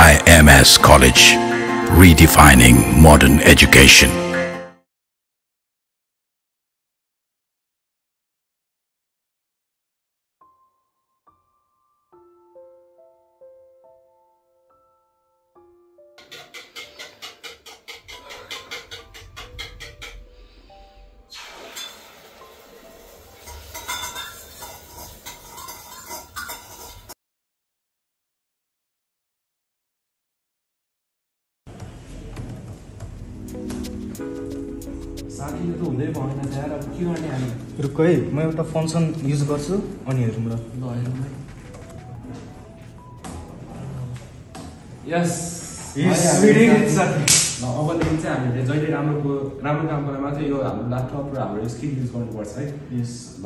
IMS College, redefining modern education. साथीले त हुँदै भएन यार अब के गर्ने हामी रुक है म एउटा फङ्सन युज गर्छु अनि हेरौँ ल यस साथी ल अबदेखि चाहिँ हामीले जहिले राम्रो काम गर्न मात्रै यो हाम्रो ल्यापटप र हाम्रो स्किल युज गर्नुपर्छ है यस ल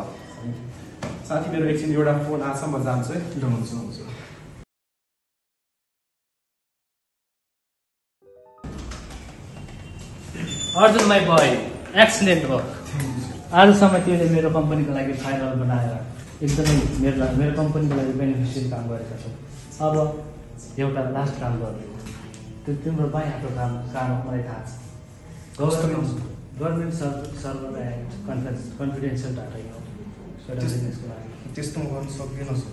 साथी मेरो एकछिन एउटा फोन आछ म जान्छु है ल हुन्छ हुन्छ Arjun my boy excellent work आजसम्म तिमीले मेरो कम्पनीको लागि फाइनल बनाएर एकदमै मेरो कम्पनीको लागि बेनिफिसियल काम गरेका छौ अब एउटा लास्ट काम गर्नु त्यो तिम्रो बाई हातको काम मलाई थाहा छ government server and confidential data हो एउटा बिजनेसको लागि त्यस्तो म गर्न सक्दिनँ सर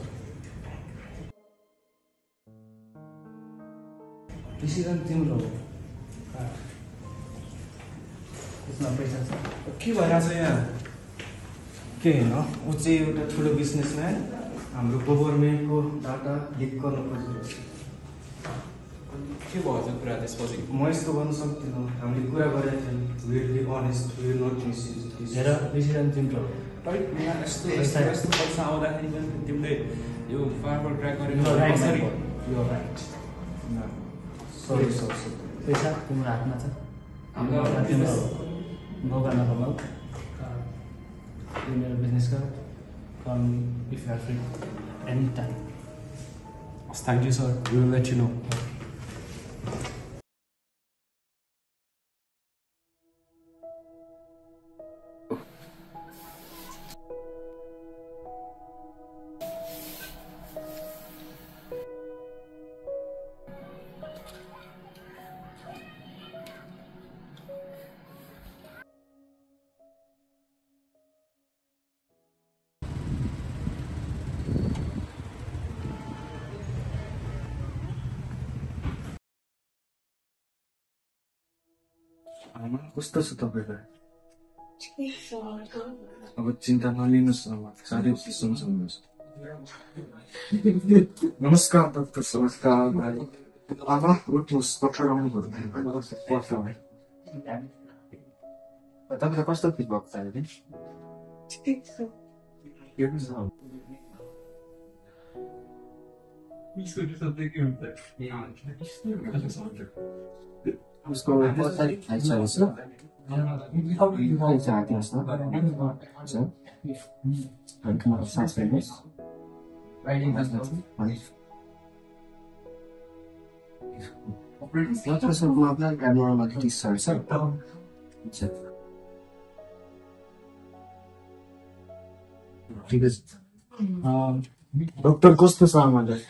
डिसिजन तिम्रो हो त्यसमा पैसा छ के भइरहेछ यहाँ के होइन ऊ चाहिँ एउटा ठुलो बिजनेसम्यान हाम्रो गभर्मेन्टको डाटा लिक गर्न खोजिरहेछ के भयो त्यो कुरा त्यसपछि म यस्तो गर्न सक्दिनँ हामीले कुरा गरेका थियौँ will be honest will not misuse हेर डिसिजन तिम्रो हो यस्तो पैसा आउँदाखेरि पनि तिमीले यो फार्मर ट्र्याक गरेर कसरी यो राइट सरी सर पैसा तिम्रो हातमा छ हाम्रो तिम्रो मौका नकमाऊ मेरो बिजनेस गर come if you are free any time thank you sir we will let you know आमा कस्तो छ तपाईँलाई अब चिन्ता नलिनुहोस् न साह्रै सुन्छ नमस्कार डाक्टर नमस्कार भाइ आमा उठ्नुहोस् डक्टर आउनुभयो तपाईँलाई कस्तो फिल भएको छ अहिले उसको कसरी खाइसकेको छ हातिनुहोस् न सास फेर्नुहोस् आपला एबनॉर्मलिटीज छ ठिकै छ डक्टर कस्तो छ आमालाई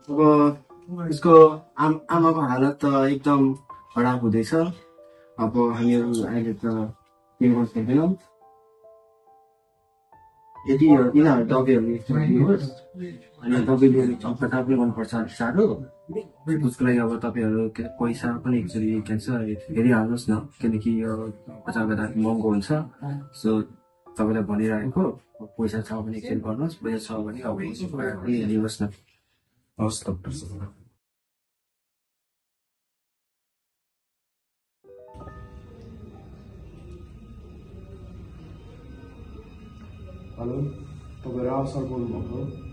अब उसको आमाको हालत त एकदम खराब हुँदैछ अब हामीहरू अहिले त के गर्न सक्दैनौँ यदि यिनीहरू दबाईहरू दिनुहोस् अनि दबाईले हस्पिटल गर्नुपर्छ अलिक साह्रो उसको लागि अब तपाईँहरू पैसा पनि एक्चुली के भन्छ हेरिहाल्नुहोस् न किनकि यो बजार महँगो हुन्छ सो तपाईँलाई भनिरहेको पैसा छ भने एक्सचेन्ज गर्नुहोस् पैसा छ भने अब हेरिनुहोस् न हवस् डक्टर हेलो तपाईँ राव सर बोल्नुभएको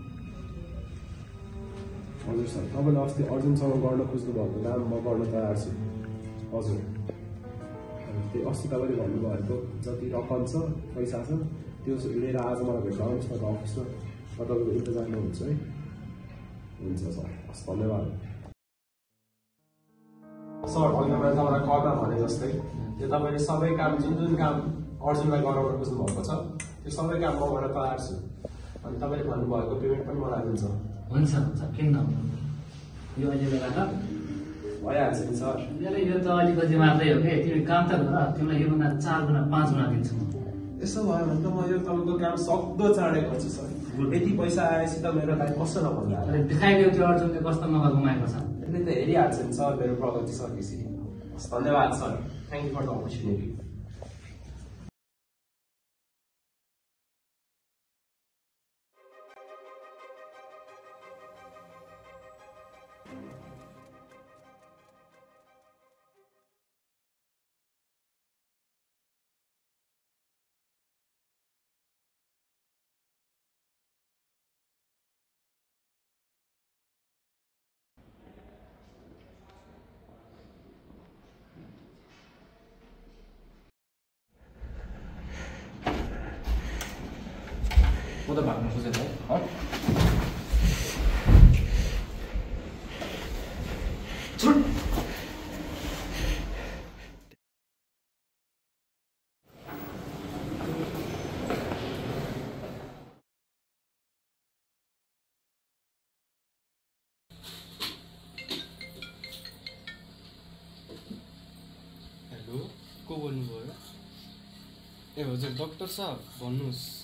हजुर सर तपाईँले अस्ति अर्जुनसँग गर्न खोज्नु भएको काम म गर्न तयार छु हजुर त्यही अस्ति तपाईँले भन्नुभएको जति रकम छ पैसा छ त्यो लिएर आज मलाई भेट्न आउनुहोस् न अफिसमा म तपाईँको इन्तजारमा हुन्छु है हुन्छ सर हस् धन्यवाद सर अहिले मैले तपाईँलाई कलमा भने जस्तै त्यो तपाईँले सबै काम जुन काम अर्जुनलाई गराउन खोज्नु भएको छ त्यो सबै काम म गर्न तयार छु अनि तपाईँले भन्नुभएको पेमेन्ट पनि मलाई दिन्छ हुन्छ किन नहुनु यो अहिले लगाएर भइहाल्छ नि सर। मेरो यो त अलिकति मात्रै हो कि तिमी काम त गर, तिमीलाई योभन्दा 4 गुणा 5 गुणा दिन्छु म। यसो भयो भने त म यो तपाईँको काम सक्दो चाँडै गर्छु सर। यति पैसा आएपछि त मेरो लाइफ कसो नभन्दा अरे देखाइदेऊ त्यो अर्जुनले कस्तो मौका गुमाएको छ। यसले त हेरिहाल्छ नि सर मेरो प्रगति सकेपछि। धन्यवाद sir, thank you for the opportunity. म त भाग्न खोजेँ है। हेलो, को बोल्नुभयो? ए हजुर, डाक्टर साहब भन्नुहोस्।